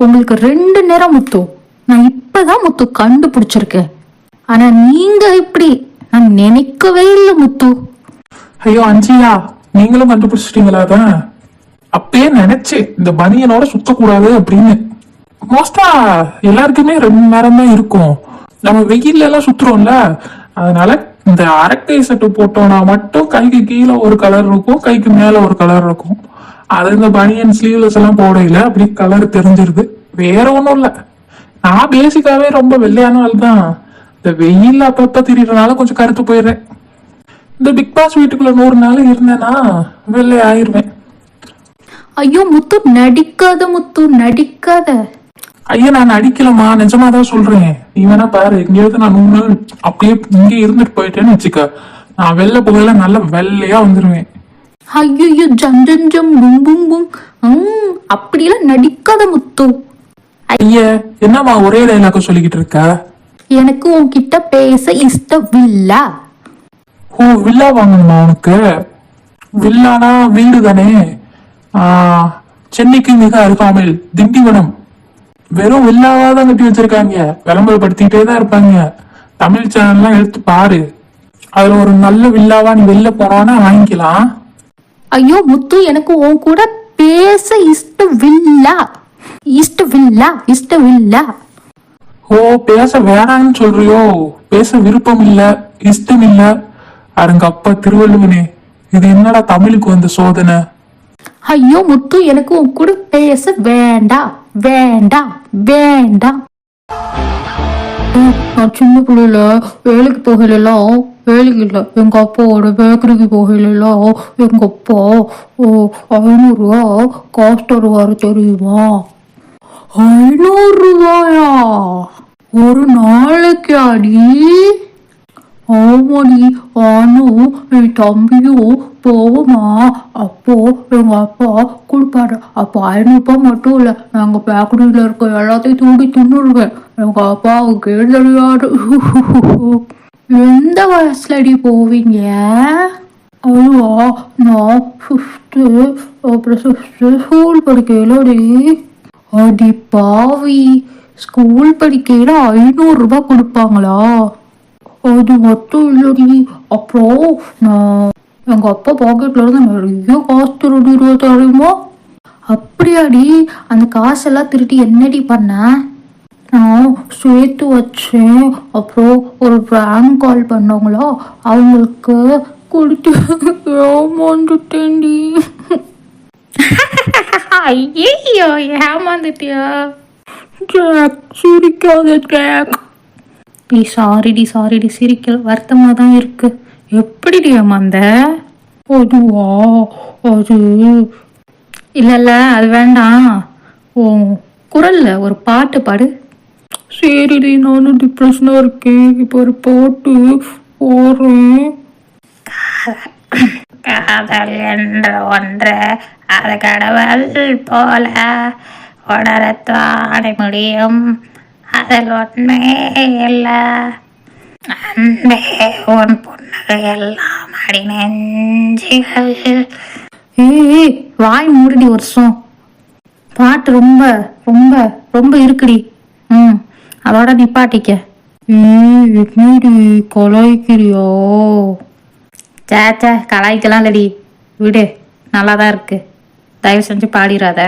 உங்களுக்கு 2 நிறம் முத்து. நான் இப்பதான் முத்து கண்டுபிடிச்சிருக்கேன். ஆனா நீங்க இப்படி நான் நினைக்கவே இல்லை முத்து. ஐயோ அஞ்சியா, நீங்களும் கண்டுபிடிச்சிட்டீங்களா? அதான் அப்பயே நினைச்சேன் இந்த பனியனோட சுத்தக்கூடாது அப்படின்னு. மோஸ்டா எல்லாருக்குமே 2 நேரம் தான் இருக்கும். நம்ம வெயில்ல எல்லாம் சுத்துறோம்ல, அதனால இந்த அரட்டை சட்டு போட்டோம்னா மட்டும் கைக்கு கீழே ஒரு கலர் இருக்கும், கைக்கு மேல ஒரு கலர் இருக்கும். அது இந்த பனியன் ஸ்லீவ்லெஸ் எல்லாம் போடையில அப்படி கலர் தெரிஞ்சிருது. வேற ஒண்ணும் இல்ல, நான் பேசிக்காவே ரொம்ப வெள்ளையான ஆள் தான். இந்த வெயில் அப்பப்ப திரியறதுனால கொஞ்சம் கருத்து போயிடுறேன். இந்த பிக் பாஸ் வீட்டுக்குள்ள 100 நாள் இருந்தேன்னா வெள்ளை ஆயிருவேன். ஐயோ முத்து, நடிக்காத முத்து, நடிக்காத. ஐயா நான் நடிக்கலமா, நிஜமாதான் சொல்றேன். நீ வேணா பாரு, எங்கேயாவது நான் 100 நாள் அப்படியே இங்கே இருந்துட்டு போயிட்டேன்னு வச்சுக்க, நான் வெள்ளை புகையில நல்ல வெள்ளையா வந்துருவேன். ஐயோ ஜம் ஜம் ஜம் பும் பும் பும். அப்படியெல்லாம் நடிக்காத முத்து. ஐய என்னம்மா ஒரே டைலாக சொல்லிக்கிட்டு இருக்க? எனக்கு உன்கிட்ட பேச இஷ்டமில்லை. ஓ, வில்லா வாங்கணுமா உனக்கு? வில்லானா வீடு தானே. சென்னைக்கு மிக அருகாமையில் திண்டிவனம். வெறும் வில்லாவாதான் கட்டி வச்சிருக்காங்க, விளம்பரப்படுத்திக்கிட்டே தான் இருப்பாங்க. தமிழ் சேனல்லாம் எடுத்து பாரு, அதுல ஒரு நல்ல வில்லாவா நீ வெளில போனோன்னா வாங்கிக்கலாம். ஐயோ முத்து, எனக்கு உன் கூட பேச இஷ்டமில்லை. இஷ்டமில்லை. ஓ, பேச வேணான்னு சொல்றியோ? பேச விருப்பம் இல்ல, இஷ்டம் இல்ல. அருங்க அப்பா திருவள்ளுவனே, இது என்னடா தமிழுக்கு வந்த சோதனை? ஐயோ முத்து, எனக்கு உன் கூட பேச வேண்டாம். நான் சின்ன பிள்ளைல வேலைக்கு போகலாம், வேலைக்கு இல்லை, எங்க அப்பாவோட பேக்கரிக்கு போகலாம். எங்க அப்பா 500 ரூபா காசு தருவாரு தெரியுமா? 500 ரூபாயா ஒரு நாளைக்கு? அடி ஆமாடி. ஆனும் என் தம்பியும் போவோமா, அப்போ எங்க அப்பா கொடுப்பாரு. அப்போ 500 ரூபாய் மட்டும் இல்ல, எங்க பேக்கரியில இருக்க எல்லாத்தையும் தூக்கி தின்னுடுவேன். எங்க அப்பாவுக்கு தெரியாது. எந்த வயசுலடி போவீங்க? அதுவா, நான் 5th, அப்புறம் 6th ஸ்கூல் படிக்கலடி. அடி பாவி, ஸ்கூல் படிக்கையில 500 ரூபாய் கொடுப்பாங்களா? அது மட்டும் இல்லடி, அப்புறம் நான் எங்க அப்பா பாக்கெட்ல இருந்து நிறைய காசு திருடிடுவா தெரியுமா? அப்படியாடி? அந்த காசெல்லாம் திருட்டி என்னடி பண்ண? நான் சேர்த்து வச்சேன். அப்புறம் ஒரு பிராங்க் கால் பண்ணவங்களா, அவங்களுக்கு கொடுத்து ஏமாந்துட்டேன்டி. ஐயோ ஏமாந்துட்டியா? சிரிக்காத ஜாக். சாரிடி சிரிக்கல, வருத்தமா தான் இருக்கு. எப்படிடி ஏமாந்த? அதுவா, அது இல்ல அது வேண்டாம். ஓ குரல்ல ஒரு பாட்டு பாடு. சரிடி, நானும் டிப்ரெஷனா இருக்கேன், இப்போ ஒரு பாட்டு போடுறேன். காதல் என்ற ஒன்று அது கடவுள் போல உணரத்தானே முடியும், அதில் ஒன்றே இல்லை அன்பே உன் புன்னகை எல்லாம் அடி நெஞ்சுகள். ஏய் வாய் மூடிடி, வருஷம் பாட்டு ரொம்ப ரொம்ப ரொம்ப இருக்குடி. அதோட நிப்பாட்டிக்க. என்னடி கலாய்க்கிறியோ? சேச்சா கலாய்க்கலாம் இல்லடி, விடு, நல்லாதான் இருக்கு. தயவு செஞ்சு பாடிடாத.